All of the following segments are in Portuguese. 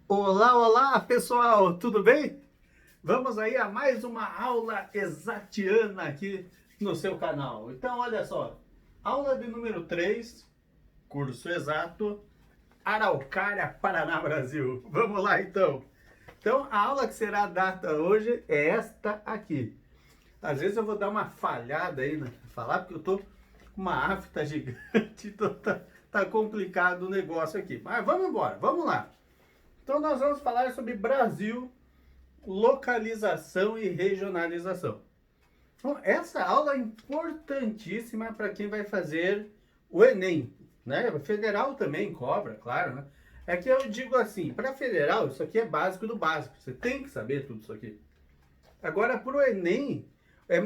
Olá, olá, pessoal, tudo bem? Vamos aí a mais uma aula exatiana aqui no seu canal. Então, olha só, aula de número 3, curso exato, Araucária, Paraná, Brasil. Vamos lá, então. Então, a aula que será dada hoje é esta aqui. Às vezes eu vou dar uma falhada aí, né? Falar porque eu tô com uma afta gigante, então tá complicado o negócio aqui. Mas vamos embora, vamos lá. Então nós vamos falar sobre Brasil, localização e regionalização. Bom, essa aula é importantíssima para quem vai fazer o Enem, né? Federal também cobra, claro, né? É que eu digo assim, para federal isso aqui é básico do básico, você tem que saber tudo isso aqui. Agora para o Enem é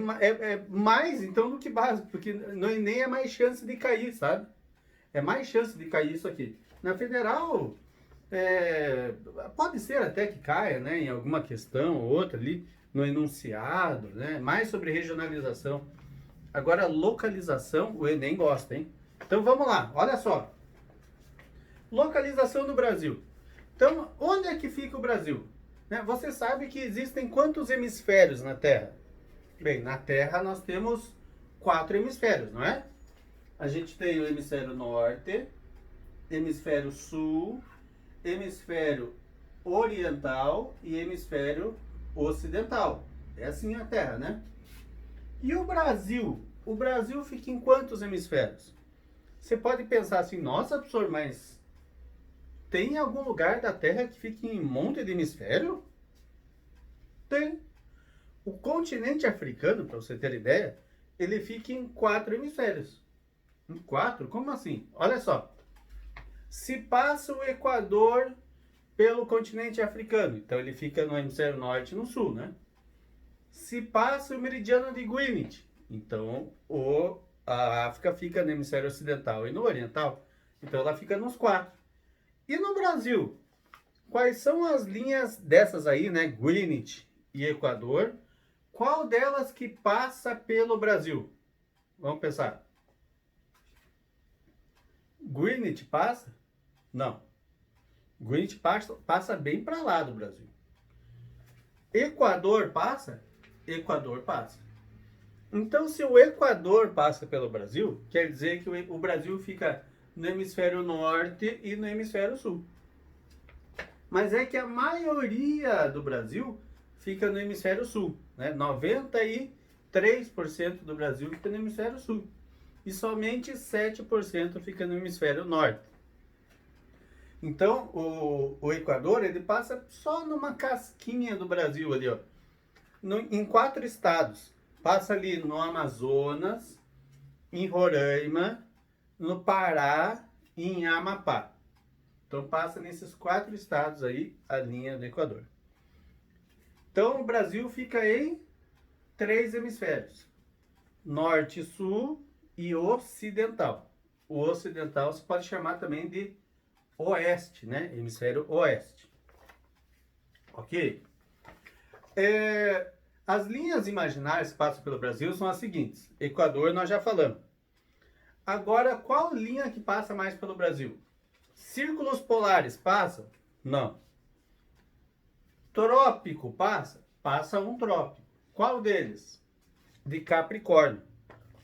mais então do que básico, porque no Enem é mais chance de cair, sabe? É mais chance de cair isso aqui. Na federal é, pode ser até que caia, né, em alguma questão ou outra ali no enunciado, né, mais sobre regionalização. Agora, localização, o Enem gosta, hein? Então vamos lá, olha só. Localização do Brasil. Então, onde é que fica o Brasil? Né, você sabe que existem quantos hemisférios na Terra? Bem, na Terra nós temos 4 hemisférios, não é? A gente tem o hemisfério norte, hemisfério sul, hemisfério oriental e hemisfério ocidental. É assim a Terra, né? E o Brasil? O Brasil fica em quantos hemisférios? Você pode pensar assim, nossa, professor, mas tem algum lugar da Terra que fica em um monte de hemisfério? Tem. O continente africano, para você ter ideia, ele fica em 4 hemisférios. Em 4? Como assim? Olha só. Se passa o Equador pelo continente africano. Então ele fica no hemisfério norte e no sul, né? Se passa o meridiano de Greenwich, então a África fica no hemisfério ocidental e no oriental. Então ela fica nos 4. E no Brasil, quais são as linhas dessas aí, né? Greenwich e Equador. Qual delas que passa pelo Brasil? Vamos pensar. Greenwich passa? Não. Greenwich passa bem para lá do Brasil. Equador passa? Equador passa. Então, se o Equador passa pelo Brasil, quer dizer que o Brasil fica no hemisfério norte e no hemisfério sul. Mas é que a maioria do Brasil fica no hemisfério sul, né? 93% do Brasil fica no hemisfério sul. E somente 7% fica no hemisfério norte. Então, o Equador, ele passa só numa casquinha do Brasil ali, ó. Em 4 estados. Passa ali no Amazonas, em Roraima, no Pará e em Amapá. Então passa nesses 4 estados aí a linha do Equador. Então o Brasil fica em 3 hemisférios: norte, sul e ocidental. O ocidental se pode chamar também de oeste, né? Hemisfério oeste. Ok? As linhas imaginárias que passam pelo Brasil são as seguintes. Equador nós já falamos. Agora, qual linha que passa mais pelo Brasil? Círculos polares passam? Não. Trópico passa? Passa um trópico. Qual deles? De Capricórnio.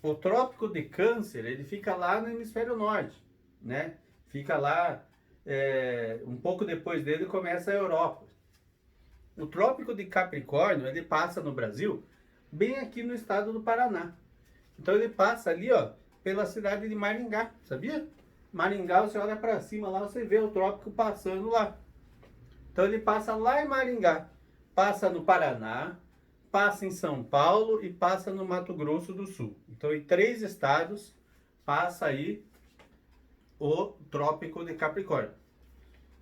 O trópico de Câncer, ele fica lá no hemisfério norte, né? Fica lá, um pouco depois dele começa a Europa. O trópico de Capricórnio, ele passa no Brasil, bem aqui no estado do Paraná. Então ele passa ali, ó, pela cidade de Maringá, sabia? Maringá, você olha para cima lá, você vê o trópico passando lá. Então ele passa lá em Maringá, passa no Paraná, passa em São Paulo e passa no Mato Grosso do Sul. Então em 3 estados passa aí o trópico de Capricórnio.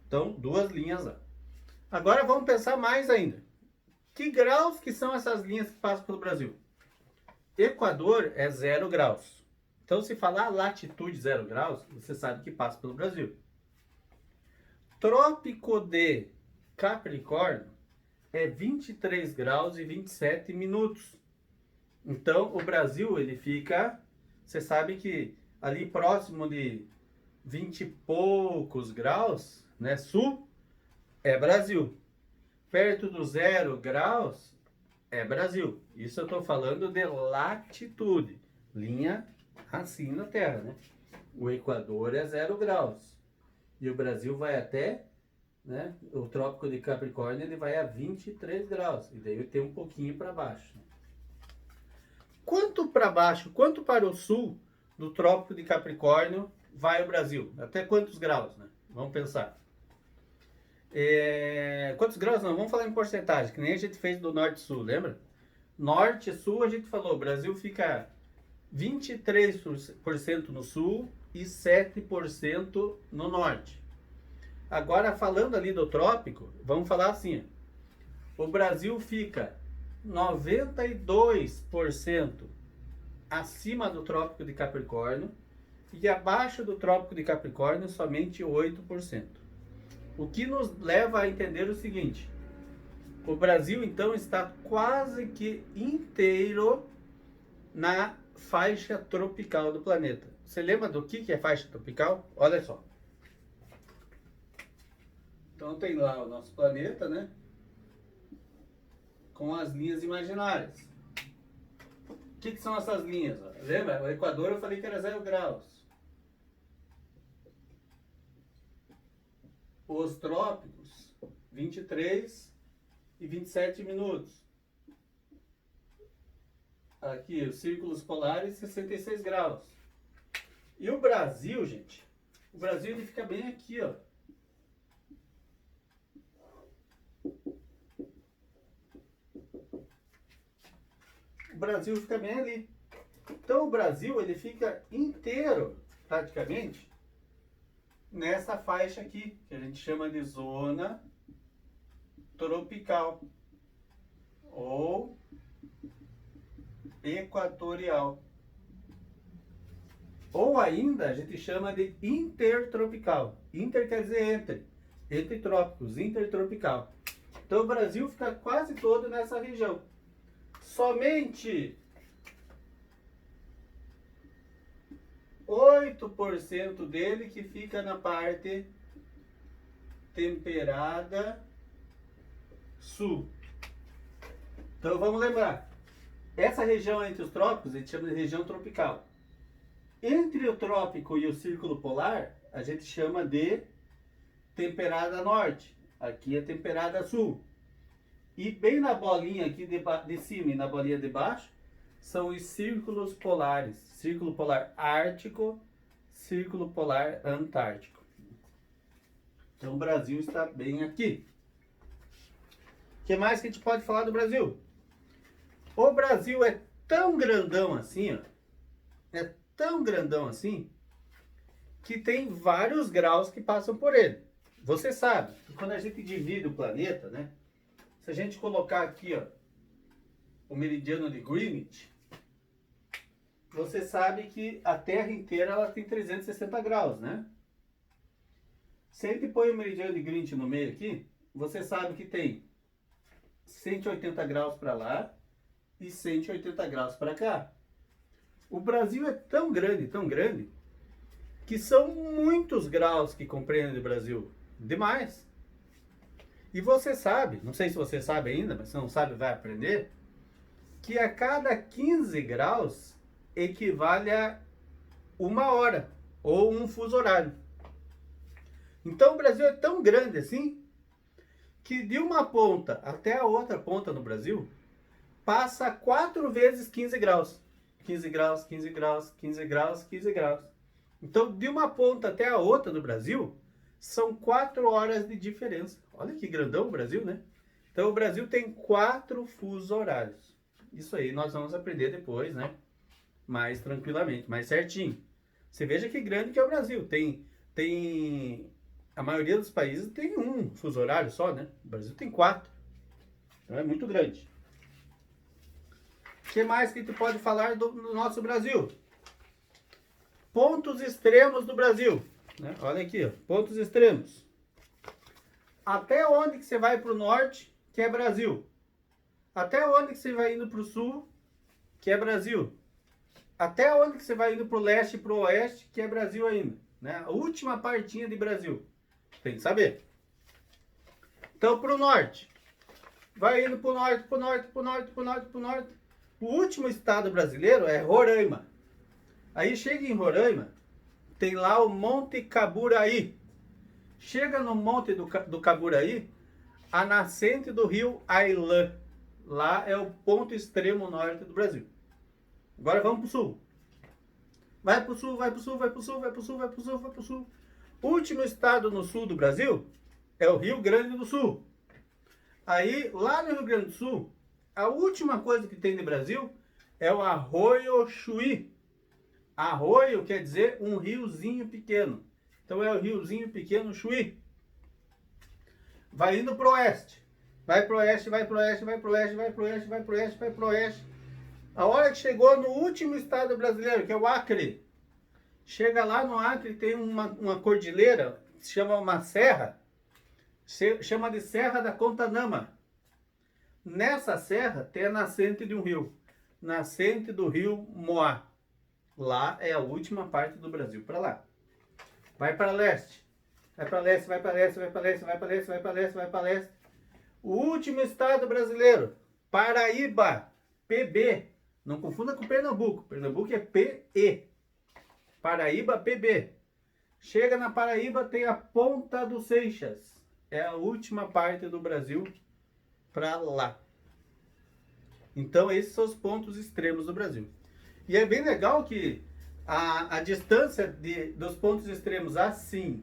Então 2 linhas lá. Agora vamos pensar mais ainda. Que graus que são essas linhas que passam pelo Brasil? Equador é 0 graus. Então, se falar latitude 0 graus, você sabe que passa pelo Brasil. Trópico de Capricórnio é 23 graus e 27 minutos. Então, o Brasil, ele fica... Você sabe que ali próximo de 20 e poucos graus, né, sul, é Brasil. Perto do 0 graus, é Brasil. Isso eu estou falando de latitude. Linha assim na Terra, né? O Equador é 0 graus. E o Brasil vai até, né? O Trópico de Capricórnio ele vai a 23 graus. E daí tem um pouquinho para baixo. Quanto para baixo, quanto para o sul do Trópico de Capricórnio vai o Brasil? Até quantos graus, né? Vamos pensar. Quantos graus não? Vamos falar em porcentagem, que nem a gente fez do norte e sul, lembra? Norte e sul a gente falou, o Brasil fica 23% no sul e 7% no norte. Agora falando ali do trópico, vamos falar assim, o Brasil fica 92% acima do Trópico de Capricórnio e abaixo do Trópico de Capricórnio somente 8%. O que nos leva a entender o seguinte: o Brasil então está quase que inteiro na faixa tropical do planeta. Você lembra do que é faixa tropical? Olha só. Então tem lá o nosso planeta, né? Com as linhas imaginárias. O que são essas linhas? Lembra? O Equador eu falei que era 0 graus. Os trópicos, 23 e 27 minutos. Aqui, os círculos polares, 66 graus. E o Brasil, gente, o Brasil ele fica bem aqui, ó. O Brasil fica bem ali. Então o Brasil ele fica inteiro, praticamente, nessa faixa aqui, que a gente chama de zona tropical ou equatorial. Ou ainda a gente chama de intertropical. Inter quer dizer entre trópicos, intertropical. Então o Brasil fica quase todo nessa região. Somente 8% dele que fica na parte temperada sul. Então vamos lembrar, essa região entre os trópicos a gente chama de região tropical. Entre o trópico e o círculo polar a gente chama de temperada norte. Aqui é temperada sul. E bem na bolinha aqui de cima e na bolinha de baixo são os círculos polares. Círculo polar ártico, círculo polar antártico. Então o Brasil está bem aqui. O que mais que a gente pode falar do Brasil? O Brasil é tão grandão assim, ó. É tão grandão assim, que tem vários graus que passam por ele. Você sabe que quando a gente divide o planeta, né? Se a gente colocar aqui, ó, o meridiano de Greenwich, você sabe que a Terra inteira ela tem 360 graus, né? Se a gente põe o meridiano de Greenwich no meio aqui, você sabe que tem 180 graus para lá e 180 graus para cá. O Brasil é tão grande, que são muitos graus que compreendem o Brasil. Demais. E você sabe, não sei se você sabe ainda, mas se não sabe vai aprender, que a cada 15 graus equivale a 1 hora ou um fuso horário. Então o Brasil é tão grande assim, que de uma ponta até a outra ponta no Brasil, passa 4 vezes 15 graus. 15 graus, 15 graus, 15 graus, 15 graus. Então, de uma ponta até a outra do Brasil, são 4 horas de diferença. Olha que grandão o Brasil, né? Então, o Brasil tem 4 fusos horários. Isso aí nós vamos aprender depois, né? Mais tranquilamente, mais certinho. Você veja que grande que é o Brasil. A maioria dos países tem um fuso horário só, né? O Brasil tem 4. Então, é muito grande. O que mais que tu pode falar do nosso Brasil? Pontos extremos do Brasil. Né? Olha aqui, ó, pontos extremos. Até onde que você vai para o norte, que é Brasil. Até onde que você vai indo para o sul, que é Brasil. Até onde que você vai indo para o leste e para o oeste, que é Brasil ainda. Né? A última partinha de Brasil. Tem que saber. Então, para o norte. Vai indo para o norte, para o norte, para o norte, para o norte, para o norte. O último estado brasileiro é Roraima. Aí chega em Roraima, tem lá o Monte Caburaí. Chega no Monte do Caburaí, a nascente do rio Ailã. Lá é o ponto extremo norte do Brasil. Agora vamos para o sul. Vai para o sul, vai para o sul, vai para o sul, vai para o sul, vai para o sul, vai para o sul. O último estado no sul do Brasil é o Rio Grande do Sul. Aí, lá no Rio Grande do Sul, a última coisa que tem no Brasil é o Arroio Chuí. Arroio quer dizer um riozinho pequeno. Então é o riozinho pequeno Chuí. Vai indo para o oeste. Vai para o oeste, vai para o oeste, vai para o oeste, vai para o oeste, vai para o oeste, vai para o oeste. A hora que chegou no último estado brasileiro, que é o Acre. Chega lá no Acre, tem uma cordilheira, se chama uma serra. Chama de Serra da Contanama. Nessa serra tem a nascente de um rio. Nascente do rio Moá. Lá é a última parte do Brasil, para lá. Vai para leste. Vai para leste, vai para leste, vai para leste, vai para leste, vai para leste, vai para leste. O último estado brasileiro, Paraíba, PB. Não confunda com Pernambuco. Pernambuco é PE. Paraíba, PB. Chega na Paraíba, tem a Ponta dos Seixas. É a última parte do Brasil para lá. Então, esses são os pontos extremos do Brasil. E é bem legal que a distância dos pontos extremos assim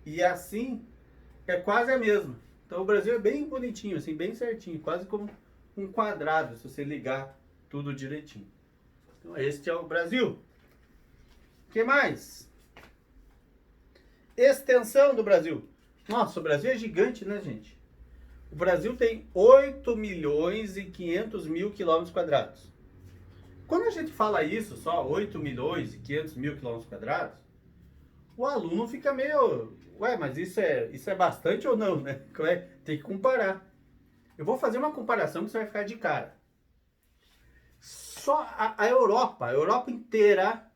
e assim é quase a mesma. Então, o Brasil é bem bonitinho, assim, bem certinho, quase como um quadrado, se você ligar tudo direitinho. Então, este é o Brasil. O que mais? Extensão do Brasil. Nossa, o Brasil é gigante, né, gente? O Brasil tem 8 milhões e 500 mil quilômetros quadrados. Quando a gente fala isso, só 8 milhões e 500 mil quilômetros quadrados, o aluno fica meio... Ué, mas isso é bastante ou não, né? Tem que comparar. Eu vou fazer uma comparação que você vai ficar de cara. Só a Europa inteira,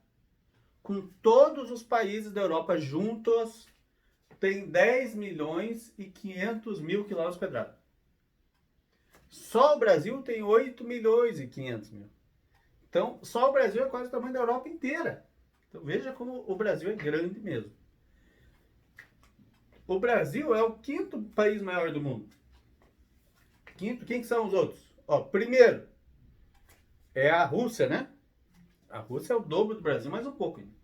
com todos os países da Europa juntos, tem 10 milhões e 500 mil quilômetros quadrados. Só o Brasil tem 8 milhões e 500 mil. Então, só o Brasil é quase o tamanho da Europa inteira. Então, veja como o Brasil é grande mesmo. O Brasil é o quinto país maior do mundo. Quinto, quem que são os outros? Ó, primeiro, é a Rússia, né? A Rússia é o dobro do Brasil, mais um pouco ainda.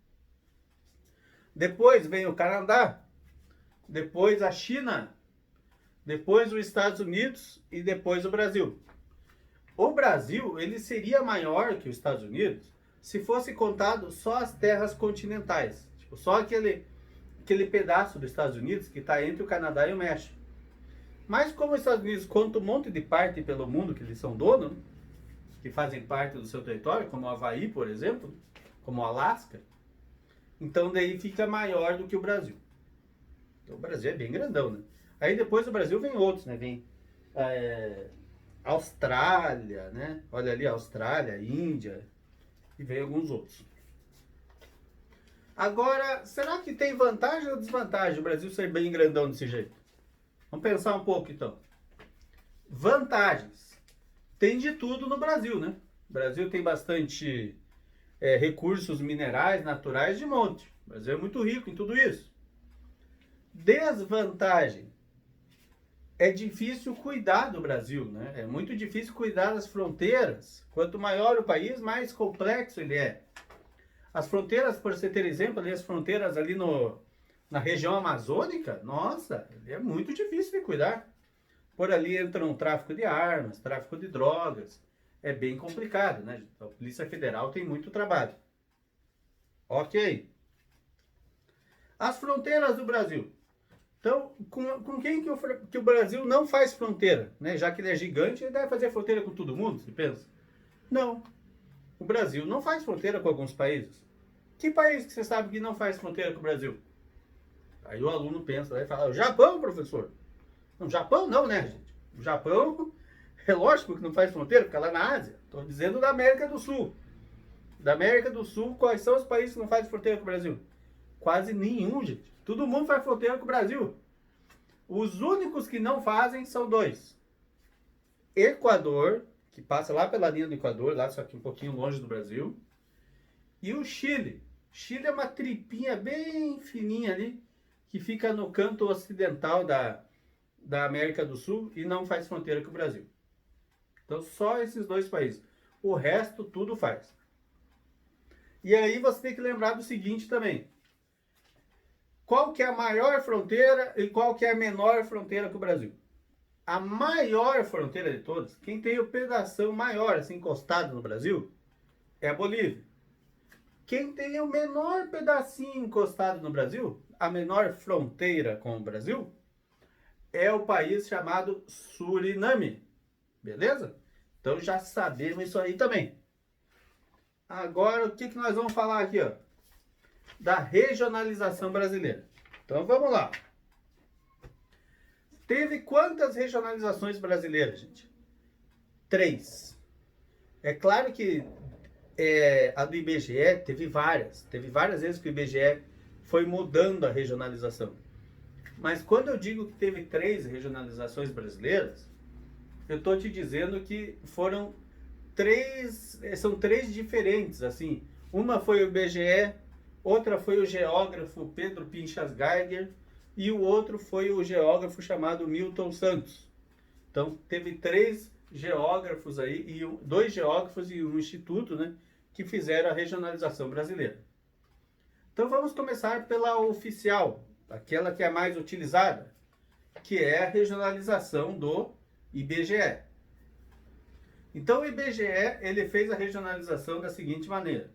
Depois vem o Canadá. Depois a China, depois os Estados Unidos e depois o Brasil. O Brasil, ele seria maior que os Estados Unidos se fosse contado só as terras continentais. Tipo, só aquele pedaço dos Estados Unidos que está entre o Canadá e o México. Mas como os Estados Unidos contam um monte de parte pelo mundo que eles são donos, que fazem parte do seu território, como o Havaí, por exemplo, como o Alasca, então daí fica maior do que o Brasil. O Brasil é bem grandão, né? Aí depois do Brasil vem outros, né? Vem Austrália, né? Olha ali, Austrália, Índia, e vem alguns outros. Agora, será que tem vantagem ou desvantagem o Brasil ser bem grandão desse jeito? Vamos pensar um pouco, então. Vantagens. Tem de tudo no Brasil, né? O Brasil tem bastante recursos minerais, naturais de monte. O Brasil é muito rico em tudo isso. Desvantagem. É difícil cuidar do Brasil, né? É muito difícil cuidar das fronteiras. Quanto maior o país, mais complexo ele é. As fronteiras, por você ter exemplo, ali, as fronteiras ali na região amazônica, nossa, é muito difícil de cuidar. Por ali entra um tráfico de armas, tráfico de drogas. É bem complicado, né? A Polícia Federal tem muito trabalho. Ok. As fronteiras do Brasil. Então, com quem que o Brasil não faz fronteira? Né? Já que ele é gigante, ele deve fazer fronteira com todo mundo, você pensa? Não. O Brasil não faz fronteira com alguns países. Que país que você sabe que não faz fronteira com o Brasil? Aí o aluno pensa e fala, o Japão, professor. Não, o Japão não, né, gente? O Japão, é lógico que não faz fronteira, fica lá na Ásia. Estou dizendo da América do Sul. Da América do Sul, quais são os países que não fazem fronteira com o Brasil? Quase nenhum, gente. Todo mundo faz fronteira com o Brasil. Os únicos que não fazem são dois. Equador, que passa lá pela linha do Equador, lá só que um pouquinho longe do Brasil, e o Chile. Chile é uma tripinha bem fininha ali, que fica no canto ocidental da América do Sul e não faz fronteira com o Brasil. Então só esses dois países. O resto tudo faz. E aí você tem que lembrar do seguinte também. Qual que é a maior fronteira e qual que é a menor fronteira com o Brasil? A maior fronteira de todas, quem tem o pedação maior, assim, encostado no Brasil, é a Bolívia. Quem tem o menor pedacinho encostado no Brasil, a menor fronteira com o Brasil, é o país chamado Suriname. Beleza? Então já sabemos isso aí também. Agora, o que nós vamos falar aqui, ó? Da regionalização brasileira. Então vamos lá. Teve quantas regionalizações brasileiras, gente? 3. É claro que a do IBGE teve várias. Teve várias vezes que o IBGE foi mudando a regionalização. Mas quando eu digo que teve 3 regionalizações brasileiras, eu estou te dizendo que foram 3, são 3 diferentes, assim. Uma foi o IBGE, outra foi o geógrafo Pedro Pinchas Geiger e o outro foi o geógrafo chamado Milton Santos. Então teve 3 geógrafos aí, e 2 geógrafos e um instituto, né, que fizeram a regionalização brasileira. Então vamos começar pela oficial, aquela que é a mais utilizada, que é a regionalização do IBGE. Então o IBGE, ele fez a regionalização da seguinte maneira.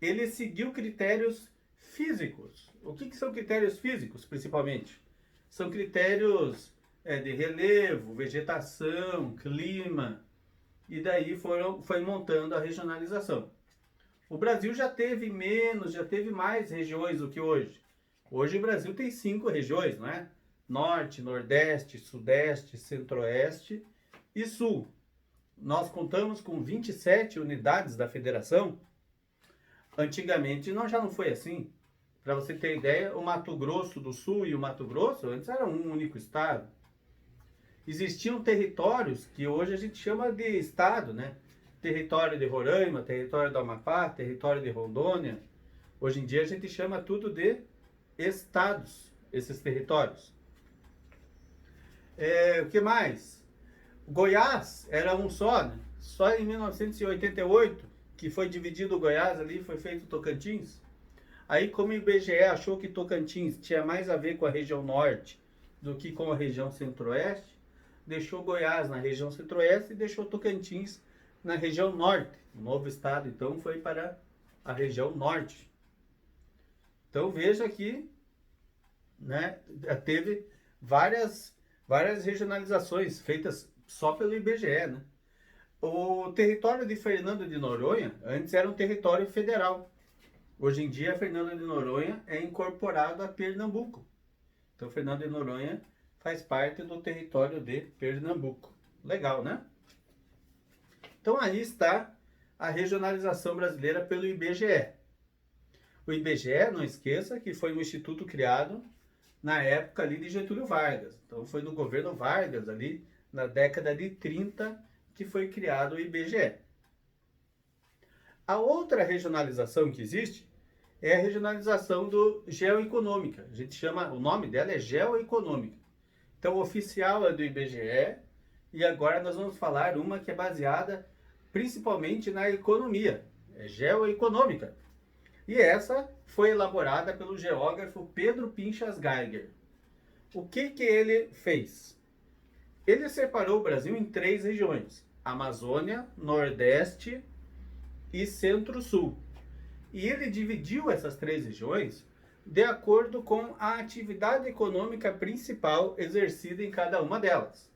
Ele seguiu critérios físicos. O que são critérios físicos, principalmente? São critérios de relevo, vegetação, clima, e daí foi montando a regionalização. O Brasil já teve mais regiões do que hoje. Hoje o Brasil tem 5 regiões, não é? Norte, Nordeste, Sudeste, Centro-Oeste e Sul. Nós contamos com 27 unidades da federação. Antigamente já não foi assim. Para você ter ideia, o Mato Grosso do Sul e o Mato Grosso antes eram um único estado. Existiam territórios que hoje a gente chama de estado, né? Território de Roraima, território do Amapá, território de Rondônia. Hoje em dia a gente chama tudo de estados, esses territórios. O que mais? Goiás era um só, né? Só em 1988 que foi dividido o Goiás ali, foi feito Tocantins. Aí como o IBGE achou que Tocantins tinha mais a ver com a região norte do que com a região centro-oeste, deixou Goiás na região centro-oeste e deixou Tocantins na região norte. O novo estado, então, foi para a região norte. Então, veja que, né, teve várias regionalizações feitas só pelo IBGE, né? O território de Fernando de Noronha, antes era um território federal. Hoje em dia, Fernando de Noronha é incorporado a Pernambuco. Então, Fernando de Noronha faz parte do território de Pernambuco. Legal, né? Então aí está a regionalização brasileira pelo IBGE. O IBGE, não esqueça, que foi um instituto criado na época ali de Getúlio Vargas. Então foi no governo Vargas ali, na década de 30, que foi criado o IBGE. A outra regionalização que existe é a regionalização geoeconômica. A gente chama, o nome dela é geoeconômica. Então, o oficial é do IBGE e agora nós vamos falar uma que é baseada principalmente na economia, é geoeconômica. E essa foi elaborada pelo geógrafo Pedro Pinchas Geiger. O que ele fez? Ele separou o Brasil em 3 regiões: Amazônia, Nordeste e Centro-Sul. E ele dividiu essas 3 regiões de acordo com a atividade econômica principal exercida em cada uma delas.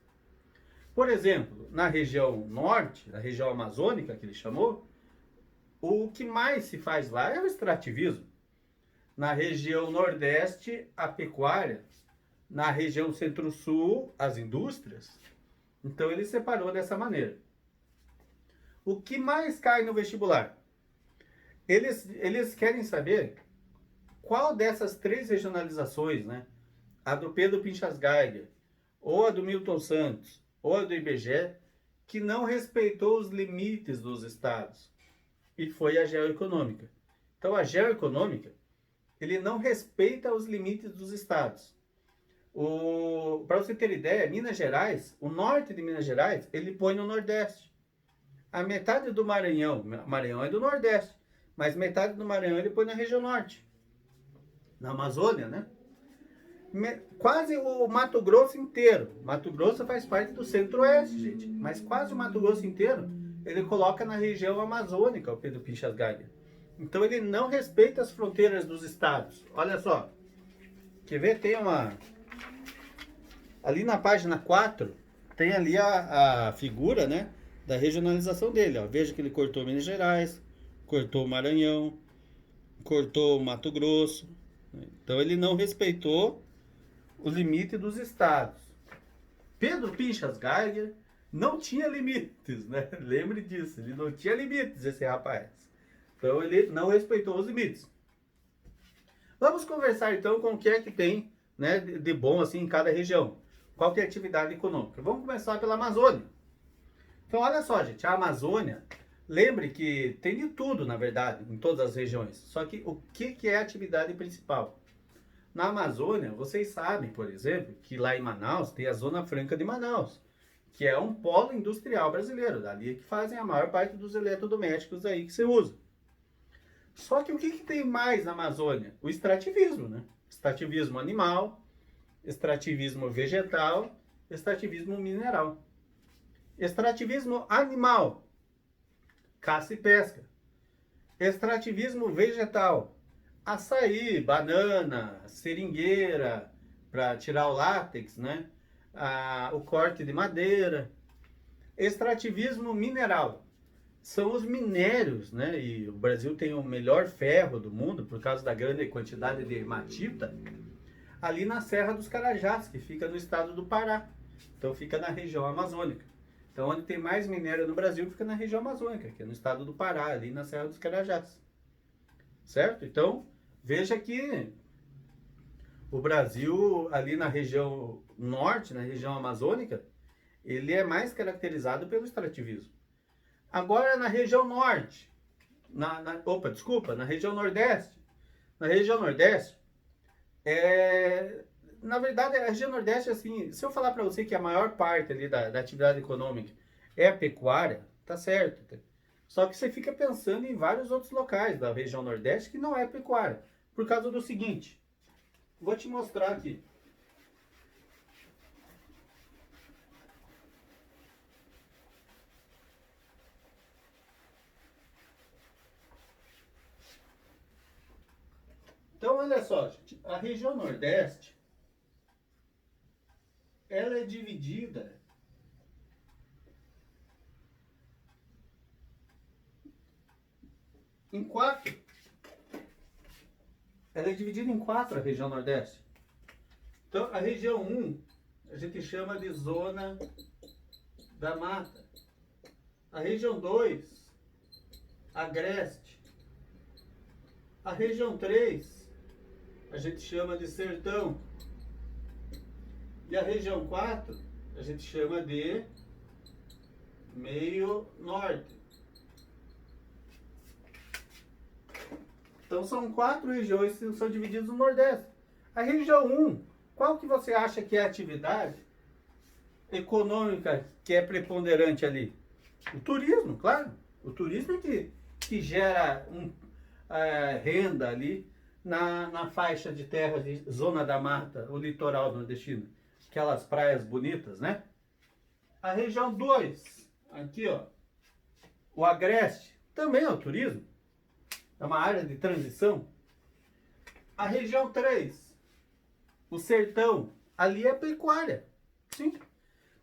Por exemplo, na região norte, na região amazônica que ele chamou, o que mais se faz lá é o extrativismo. Na região nordeste, a pecuária. Na região centro-sul, as indústrias. Então ele separou dessa maneira. O que mais cai no vestibular? Eles querem saber qual dessas 3 regionalizações, né? a do Pedro Pinchas Geiger, ou a do Milton Santos, ou a do IBGE, que não respeitou os limites dos estados, e foi a geoeconômica. Então, a geoeconômica, ele não respeita os limites dos estados. Para você ter ideia, Minas Gerais, o norte de Minas Gerais, ele põe no Nordeste. A metade do Maranhão, Maranhão é do Nordeste, mas metade do Maranhão ele põe na região Norte, na Amazônia, né? Quase o Mato Grosso inteiro. Mato Grosso faz parte do Centro-Oeste, gente, mas quase o Mato Grosso inteiro ele coloca na região amazônica, o Pedro Pinchas Geiger. Então ele não respeita as fronteiras dos estados. Olha só, quer ver? Tem uma... Ali na página 4, tem ali a figura, né, da regionalização dele. Ó. Veja que ele cortou Minas Gerais, cortou o Maranhão, cortou o Mato Grosso. Então ele não respeitou o limite dos estados. Pedro Pinchas Geiger não tinha limites, né? Lembre disso, ele não tinha limites, esse rapaz. Então ele não respeitou os limites. Vamos conversar então com o que é que tem, né, de bom assim em cada região. Qual que é a atividade econômica? Vamos começar pela Amazônia. Então olha só, gente, a Amazônia, lembre que tem de tudo, na verdade, em todas as regiões. Só que o que é a atividade principal? Na Amazônia, vocês sabem, por exemplo, que lá em Manaus tem a Zona Franca de Manaus, que é um polo industrial brasileiro, dali que fazem a maior parte dos eletrodomésticos aí que você usa. Só que o que tem mais na Amazônia? O extrativismo, né? Extrativismo animal, extrativismo vegetal, extrativismo mineral. Extrativismo animal, caça e pesca. Extrativismo vegetal, açaí, banana, seringueira, para tirar o látex, né? O corte de madeira. Extrativismo mineral, são os minérios, né? E o Brasil tem o melhor ferro do mundo por causa da grande quantidade de hematita, ali na Serra dos Carajás, que fica no estado do Pará. Então fica na região amazônica. Então onde tem mais minério no Brasil fica na região amazônica, que é no estado do Pará, ali na Serra dos Carajás. Certo? Então, veja que o Brasil, ali na região norte, na região amazônica, ele é mais caracterizado pelo extrativismo. Agora, na região norte, na região nordeste. Na região nordeste, na verdade, a região nordeste, assim, se eu falar para você que a maior parte ali da atividade econômica é a pecuária, tá certo. Só que você fica pensando em vários outros locais da região nordeste que não é pecuária. Por causa do seguinte, vou te mostrar aqui. Então, olha só, gente, a região nordeste, ela é dividida em quatro. Ela é dividida em quatro, a região nordeste. Então, a região 1, a gente chama de zona da mata. A região 2, agreste. A região 3, a gente chama de sertão. E a região 4, a gente chama de meio norte. Então são quatro regiões que são divididas no Nordeste. A região 1, qual que você acha que é a atividade econômica que é preponderante ali? O turismo, claro. O turismo é que gera renda ali na faixa de terra de zona da mata, o litoral nordestino. Aquelas praias bonitas, né? A região 2, aqui ó, o agreste, também é o turismo. É uma área de transição. A região 3, o sertão, ali é pecuária. Sim,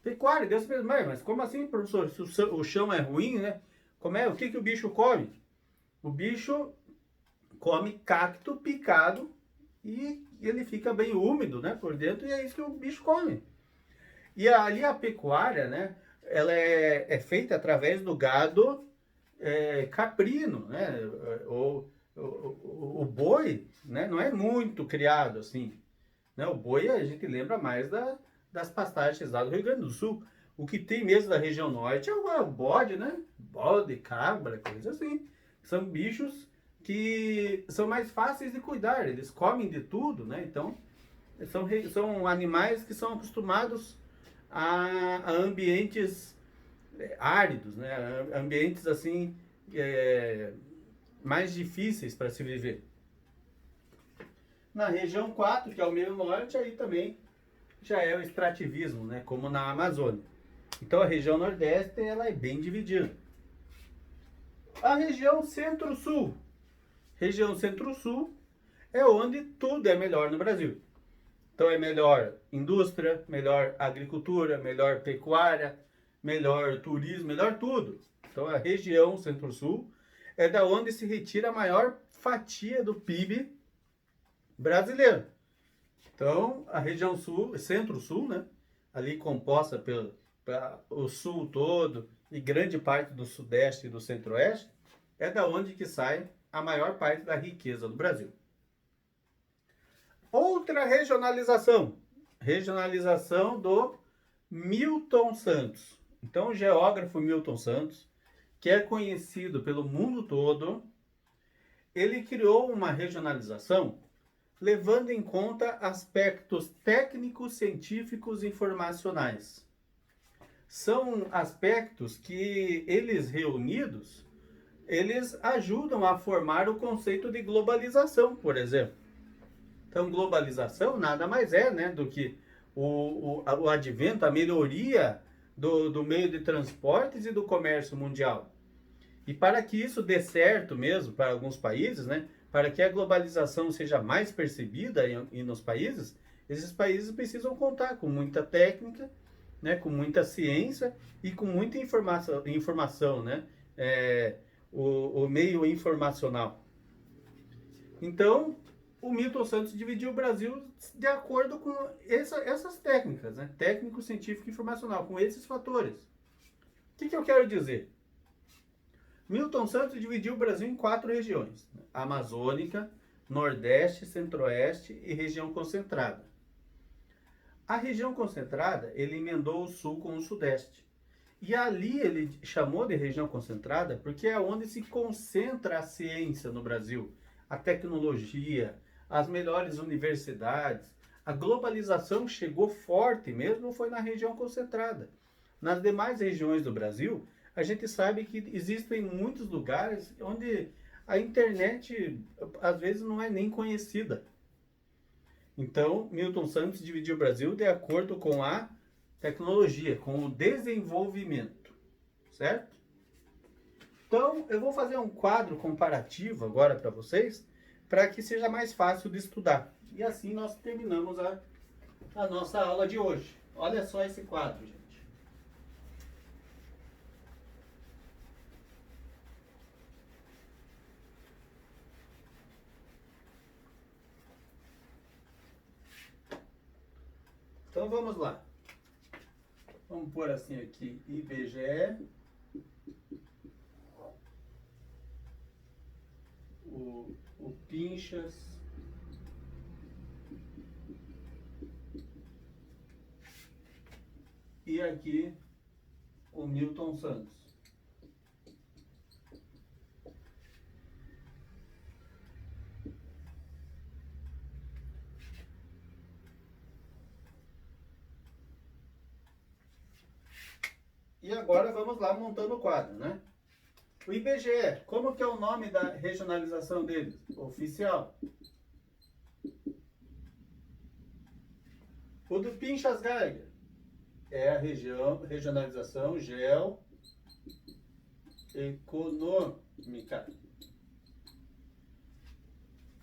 pecuária. Deus me mas como assim, professor? Se o chão é ruim, né? Como é? O que o bicho come? O bicho come cacto picado e ele fica bem úmido, né, por dentro, e é isso que o bicho come. E ali a pecuária, né, ela é feita através do gado caprino, né, o boi, né, não é muito criado assim. né? O boi a gente lembra mais das pastagens lá do Rio Grande do Sul. O que tem mesmo da região norte é o bode, né? Bode, cabra, coisa assim. São bichos que são mais fáceis de cuidar, eles comem de tudo, né? Então, são animais que são acostumados a ambientes áridos, né? Ambientes assim mais difíceis para se viver. Na região 4, que é o meio norte, aí também já é o extrativismo, né? Como na Amazônia. Então a região nordeste ela é bem dividida. A região centro-sul. Região centro-sul é onde tudo é melhor no Brasil. Então é melhor indústria, melhor agricultura, melhor pecuária, melhor turismo, melhor tudo. Então a região centro-sul é da onde se retira a maior fatia do PIB brasileiro. Então a região sul, centro-sul, né? Ali composta pelo o sul todo e grande parte do sudeste e do centro-oeste, é da onde que sai a maior parte da riqueza do Brasil. Outra regionalização, regionalização do Milton Santos. Então, o geógrafo Milton Santos, que é conhecido pelo mundo todo, ele criou uma regionalização levando em conta aspectos técnicos, científicos e informacionais. São aspectos que eles reunidos, eles ajudam a formar o conceito de globalização, por exemplo. Então, globalização nada mais é, né, do que o advento, a melhoria do meio de transportes e do comércio mundial. E para que isso dê certo mesmo para alguns países, né, para que a globalização seja mais percebida nos países, esses países precisam contar com muita técnica, né, com muita ciência e com muita informação, né, o meio informacional. Então, o Milton Santos dividiu o Brasil de acordo com essas técnicas, né? Técnico, científico e informacional, com esses fatores. O que eu quero dizer? Milton Santos dividiu o Brasil em 4 regiões: né? Amazônica, Nordeste, Centro-Oeste e região concentrada. A região concentrada, ele emendou o Sul com o Sudeste. E ali ele chamou de região concentrada porque é onde se concentra a ciência no Brasil, a tecnologia, as melhores universidades. A globalização chegou forte mesmo, foi na região concentrada. Nas demais regiões do Brasil, a gente sabe que existem muitos lugares onde a internet às vezes não é nem conhecida. Então, Milton Santos dividiu o Brasil de acordo com a tecnologia, com o desenvolvimento, certo? Então, eu vou fazer um quadro comparativo agora para vocês, para que seja mais fácil de estudar. E assim nós terminamos a nossa aula de hoje. Olha só esse quadro, gente. Então vamos lá. Vamos pôr assim aqui, IBGE, o Pinchas, e aqui o Milton Santos. E agora vamos lá montando o quadro, né? O IBGE, como que é o nome da regionalização deles? Oficial. O do Pinchas Geiger é a regionalização geoeconômica.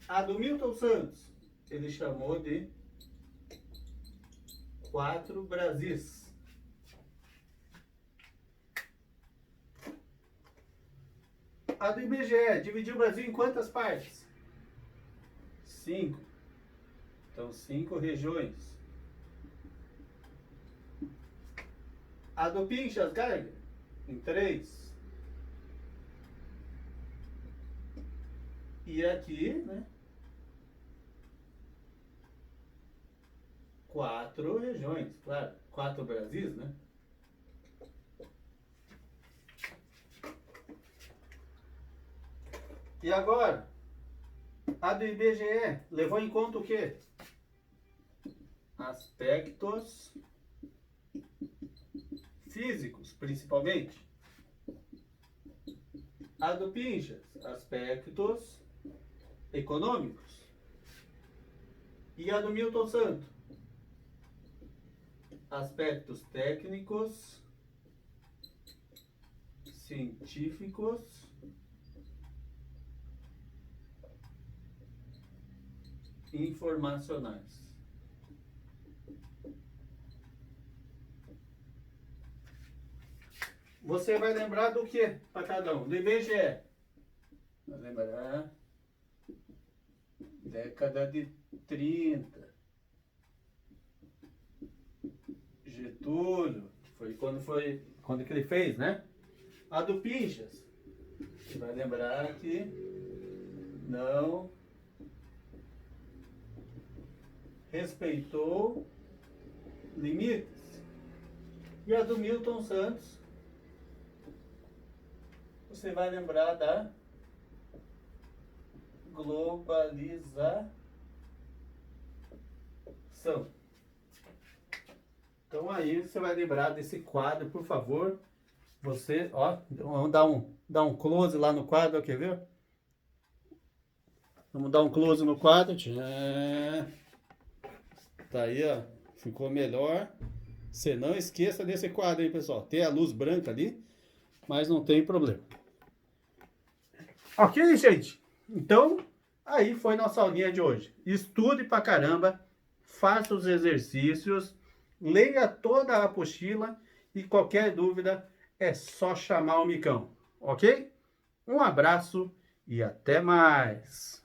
A do Milton Santos, ele chamou de 4 Brasis. A do IBGE dividiu o Brasil em quantas partes? 5. Então, 5 regiões. A do Pinchas Geiger em 3. E aqui, né? 4 regiões, claro. 4 Brasis, né? E agora, a do IBGE levou em conta o quê? Aspectos físicos, principalmente. A do Pinchas, aspectos econômicos. E a do Milton Santos, aspectos técnicos, científicos e informacionais. Você vai lembrar do que para cada um? Do IBGE. Vai lembrar década de 30. Getúlio, foi quando que ele fez, né? A do Pinchas. Você vai lembrar que não respeitou limites. E a do Milton Santos, você vai lembrar da globalização. Então aí você vai lembrar desse quadro, por favor. Você, ó, vamos dar um close lá no quadro, quer ver? Vamos dar um close no quadro. Tá aí, ó. Ficou melhor. Você não esqueça desse quadro aí, pessoal. Tem a luz branca ali, mas não tem problema. Ok, gente? Então, aí foi nossa aulinha de hoje. Estude pra caramba, faça os exercícios, leia toda a apostila e qualquer dúvida é só chamar o Micão, ok? Um abraço e até mais!